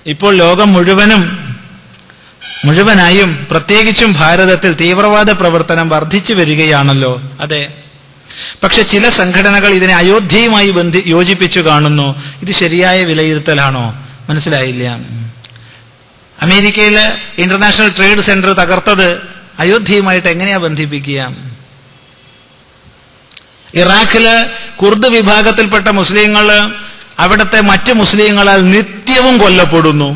ഇപ്പോൾ ലോകം മുഴുവനായും പ്രത്യേകിച്ചും ഭാരതത്തിൽ തീവ്രവാദ പ്രവർത്തനം വർദ്ധിച്ചു വരികയാണല്ലോ. അതെ, പക്ഷെ ചില സംഘടനകൾ ഇതിനെ അയോധ്യയുമായി യോജിപ്പിച്ചു കാണുന്നു. ഇത് ശരിയായ വിലയിരുത്തലാണോ? മനസ്സിലായില്ല. അമേരിക്കയിലെ ഇന്റർനാഷണൽ ട്രേഡ് സെന്റർ തകർത്തത് അയോധ്യയുമായിട്ട് എങ്ങനെയാ ബന്ധിപ്പിക്കുക? ഇറാഖില് കുർദ് വിഭാഗത്തിൽപ്പെട്ട മുസ്ലിങ്ങൾ അവിടുത്തെ മറ്റ് മുസ്ലിങ്ങളാൽ നിത്യവും കൊല്ലപ്പെടുന്നു.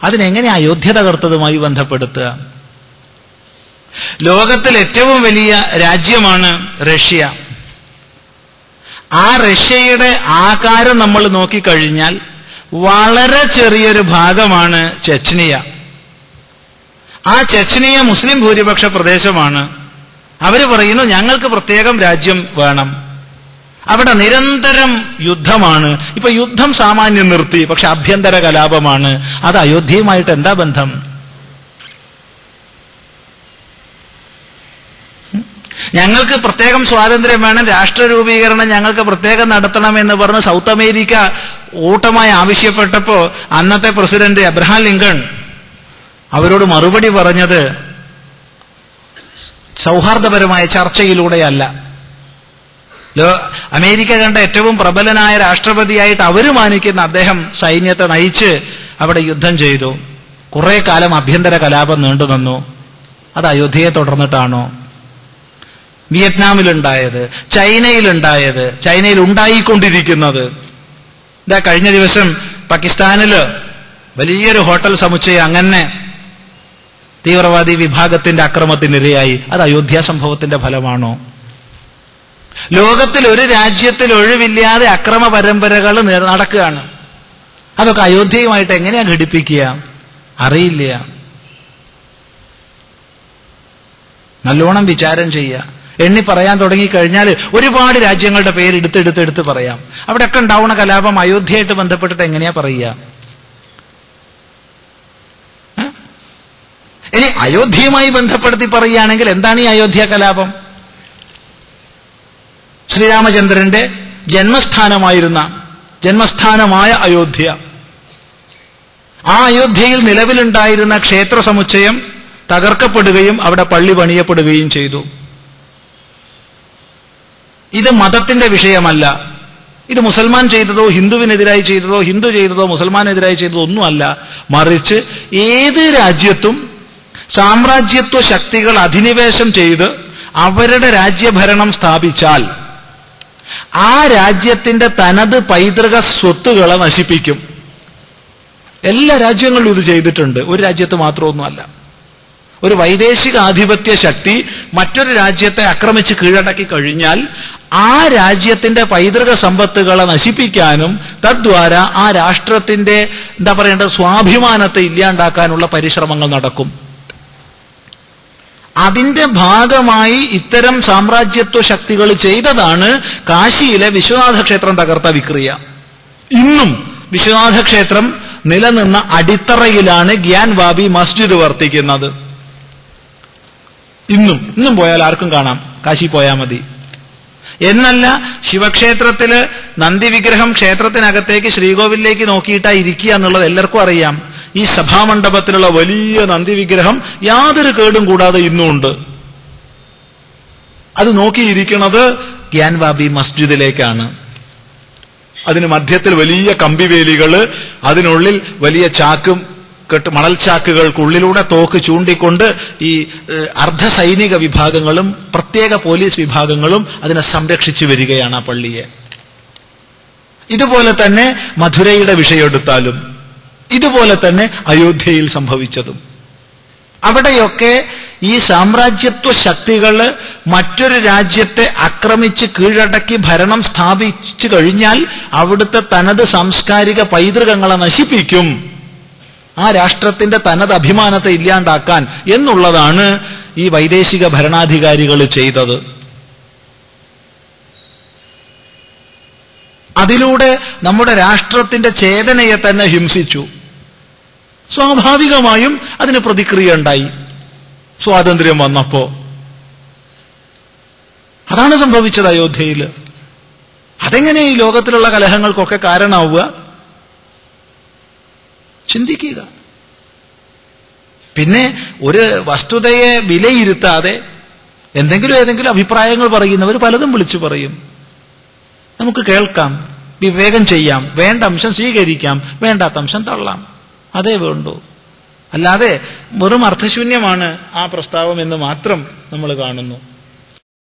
അതിനെങ്ങനെ അയോധ്യ തകർത്തതുമായി ബന്ധപ്പെടുത്തുക? ലോകത്തിൽ ഏറ്റവും വലിയ രാജ്യമാണ് റഷ്യ. ആ റഷ്യയുടെ ആകാരം നമ്മൾ നോക്കിക്കഴിഞ്ഞാൽ വളരെ ചെറിയൊരു ഭാഗമാണ് ചെച്നിയ. ആ ചെച്നിയ മുസ്ലിം ഭൂരിപക്ഷ പ്രദേശമാണ്. അവര് പറയുന്നു ഞങ്ങൾക്ക് പ്രത്യേകം രാജ്യം വേണം. അവിടെ നിരന്തരം യുദ്ധമാണ്. ഇപ്പൊ യുദ്ധം സാമാന്യം നിർത്തി, പക്ഷെ ആഭ്യന്തര കലാപമാണ്. അത് അയോധ്യയുമായിട്ട് എന്താ ബന്ധം? ഞങ്ങൾക്ക് പ്രത്യേകം സ്വാതന്ത്ര്യം വേണം, രാഷ്ട്ര രൂപീകരണം ഞങ്ങൾക്ക് പ്രത്യേകം നടത്തണമെന്ന് പറഞ്ഞ് സൗത്ത് അമേരിക്ക ഊട്ടമായി ആവശ്യപ്പെട്ടപ്പോ അന്നത്തെ പ്രസിഡന്റ് അബ്രഹാം ലിങ്കൺ അവരോട് മറുപടി പറഞ്ഞത് സൗഹാർദ്ദപരമായ ചർച്ചയിലൂടെയല്ല. അമേരിക്ക കണ്ട ഏറ്റവും പ്രബലനായ രാഷ്ട്രപതിയായിട്ട് അവര് മാനിക്കുന്ന അദ്ദേഹം സൈന്യത്തെ നയിച്ച് അവിടെ യുദ്ധം ചെയ്തു. കുറെ കാലം ആഭ്യന്തര കലാപം നീണ്ടുനിന്നു. അത് അയോധ്യയെ തുടർന്നിട്ടാണോ? വിയറ്റ്നാമിലുണ്ടായത്, ചൈനയിലുണ്ടായത്, ചൈനയിൽ ഉണ്ടായിക്കൊണ്ടിരിക്കുന്നത്. ഇതാ കഴിഞ്ഞ ദിവസം പാകിസ്ഥാനില് വലിയൊരു ഹോട്ടൽ സമുച്ചയം അങ്ങനെ തീവ്രവാദി വിഭാഗത്തിന്റെ അക്രമത്തിനിരയായി. അത് അയോധ്യ സംഭവത്തിന്റെ ഫലമാണോ? ലോകത്തിൽ ഒരു രാജ്യത്തിൽ ഒഴിവില്ലാതെ അക്രമ പരമ്പരകൾ നടക്കുകയാണ്. അതൊക്കെ അയോധ്യയുമായിട്ട് എങ്ങനെയാ ഘടിപ്പിക്കുക? അറിയില്ല. നല്ലോണം വിചാരം ചെയ്യുക. എണ്ണി പറയാൻ തുടങ്ങിക്കഴിഞ്ഞാൽ ഒരുപാട് രാജ്യങ്ങളുടെ പേര് എടുത്തെടുത്ത് പറയാം. അവിടെയൊക്കെ ഉണ്ടാവുന്ന കലാപം അയോധ്യയായിട്ട് ബന്ധപ്പെട്ടിട്ട് എങ്ങനെയാ പറയുക? ഇനി അയോധ്യയുമായി ബന്ധപ്പെടുത്തി പറയുകയാണെങ്കിൽ എന്താണ് ഈ അയോധ്യ കലാപം? ശ്രീരാമചന്ദ്രന്റെ ജന്മസ്ഥാനമായ അയോധ്യ. ആ അയോധ്യയിൽ നിലവിലുണ്ടായിരുന്ന ക്ഷേത്ര സമുച്ചയം തകർക്കപ്പെടുകയും അവിടെ പള്ളി പണിയപ്പെടുകയും ചെയ്തു. ഇത് മതത്തിന്റെ വിഷയമല്ല. ഇത് മുസൽമാൻ ചെയ്തതോ ഹിന്ദുവിനെതിരായി ചെയ്തതോ ഹിന്ദു ചെയ്തതോ മുസൽമാനെതിരായി ചെയ്തതോ ഒന്നുമല്ല. മറിച്ച് ഏത് രാജ്യത്തും സാമ്രാജ്യത്വ ശക്തികൾ അധിനിവേശം ചെയ്ത് അവരുടെ രാജ്യഭരണം സ്ഥാപിച്ചാൽ ആ രാജ്യത്തിന്റെ തനത് പൈതൃക സ്വത്തുകളെ നശിപ്പിക്കും. എല്ലാ രാജ്യങ്ങളിലും ഇത് ചെയ്തിട്ടുണ്ട്. ഒരു രാജ്യത്ത് മാത്രമൊന്നുമല്ല. ഒരു വൈദേശിക ആധിപത്യ ശക്തി മറ്റൊരു രാജ്യത്തെ ആക്രമിച്ച് കീഴടക്കി കഴിഞ്ഞാൽ ആ രാജ്യത്തിന്റെ പൈതൃക സമ്പത്തുകളെ നശിപ്പിക്കാനും തദ്വാര ആ രാഷ്ട്രത്തിന്റെ സ്വാഭിമാനത്തെ ഇല്ലാണ്ടാക്കാനുള്ള പരിശ്രമങ്ങൾ നടക്കും. അതിന്റെ ഭാഗമായി ഇത്തരം സാമ്രാജ്യത്വ ശക്തികൾ ചെയ്തതാണ് കാശിയിലെ വിശ്വനാഥ ക്ഷേത്രം തകർത്ത വിക്രിയ. ഇന്നും വിശ്വനാഥ ക്ഷേത്രം നിലനിന്ന അടിത്തറയിലാണ് ഗ്യാൻ വാബി മസ്ജിദ് വർത്തിക്കുന്നത്. ഇന്നും പോയാൽ ആർക്കും കാണാം. കാശി പോയാൽ മതി. എന്നല്ല, ശിവക്ഷേത്രത്തില് നന്ദി വിഗ്രഹം ക്ഷേത്രത്തിനകത്തേക്ക് ശ്രീകോവിലേക്ക് നോക്കിയിട്ടാ ഇരിക്കുക എന്നുള്ളത് എല്ലാവർക്കും അറിയാം. ഈ സഭാമണ്ഡപത്തിലുള്ള വലിയ നന്ദി വിഗ്രഹം യാതൊരു കേടും കൂടാതെ ഇന്നും ഉണ്ട്. അത് നോക്കിയിരിക്കുന്നത് ഗ്യാൻ വാബി മസ്ജിദിലേക്കാണ്. അതിന് മധ്യത്തിൽ വലിയ കമ്പിവേലികള്, അതിനുള്ളിൽ വലിയ മണൽച്ചാക്കുകൾക്കുള്ളിലൂടെ തോക്ക് ചൂണ്ടിക്കൊണ്ട് ഈ അർദ്ധസൈനിക വിഭാഗങ്ങളും പ്രത്യേക പോലീസ് വിഭാഗങ്ങളും അതിനെ സംരക്ഷിച്ചു വരികയാണ് ആ പള്ളിയെ. ഇതുപോലെ തന്നെ മധുരയുടെ വിഷയമെടുത്താലും ഇതുപോലെ തന്നെ അയോധ്യയിൽ സംഭവിച്ചതും. അവിടെയൊക്കെ ഈ സാമ്രാജ്യത്വ ശക്തികള് മറ്റൊരു രാജ്യത്തെ ആക്രമിച്ച് കീഴടക്കി ഭരണം സ്ഥാപിച്ചു കഴിഞ്ഞാൽ അവിടുത്തെ തനത് സാംസ്കാരിക പൈതൃകങ്ങളെ നശിപ്പിക്കും. ആ രാഷ്ട്രത്തിന്റെ തനത് അഭിമാനത്തെ ഇല്ലാണ്ടാക്കാൻ എന്നുള്ളതാണ് ഈ വൈദേശിക ഭരണാധികാരികൾ ചെയ്തത്. അതിലൂടെ നമ്മുടെ രാഷ്ട്രത്തിന്റെ ചേതനയെ തന്നെ ഹിംസിച്ചു. സ്വാഭാവികമായും അതിന് പ്രതിക്രിയ ഉണ്ടായി. സ്വാതന്ത്ര്യം വന്നപ്പോ അതാണ് സംഭവിച്ചത് അയോധ്യയിൽ. അതെങ്ങനെ ഈ ലോകത്തിലുള്ള കലഹങ്ങൾക്കൊക്കെ കാരണമാവുക? ചിന്തിക്കുക. പിന്നെ ഒരു വസ്തുതയെ വിലയിരുത്താതെ ഏതെങ്കിലും അഭിപ്രായങ്ങൾ പറയുന്നവർ പലതും വിളിച്ചു പറയും. നമുക്ക് കേൾക്കാം, വിവേകം ചെയ്യാം, വേണ്ട അംശം സ്വീകരിക്കാം, വേണ്ടാത്ത അംശം തള്ളാം, അതേ വേണ്ടൂ. അല്ലാതെ വെറും അർത്ഥശൂന്യമാണ് ആ പ്രസ്താവം എന്ന് മാത്രം നമ്മൾ കാണുന്നു.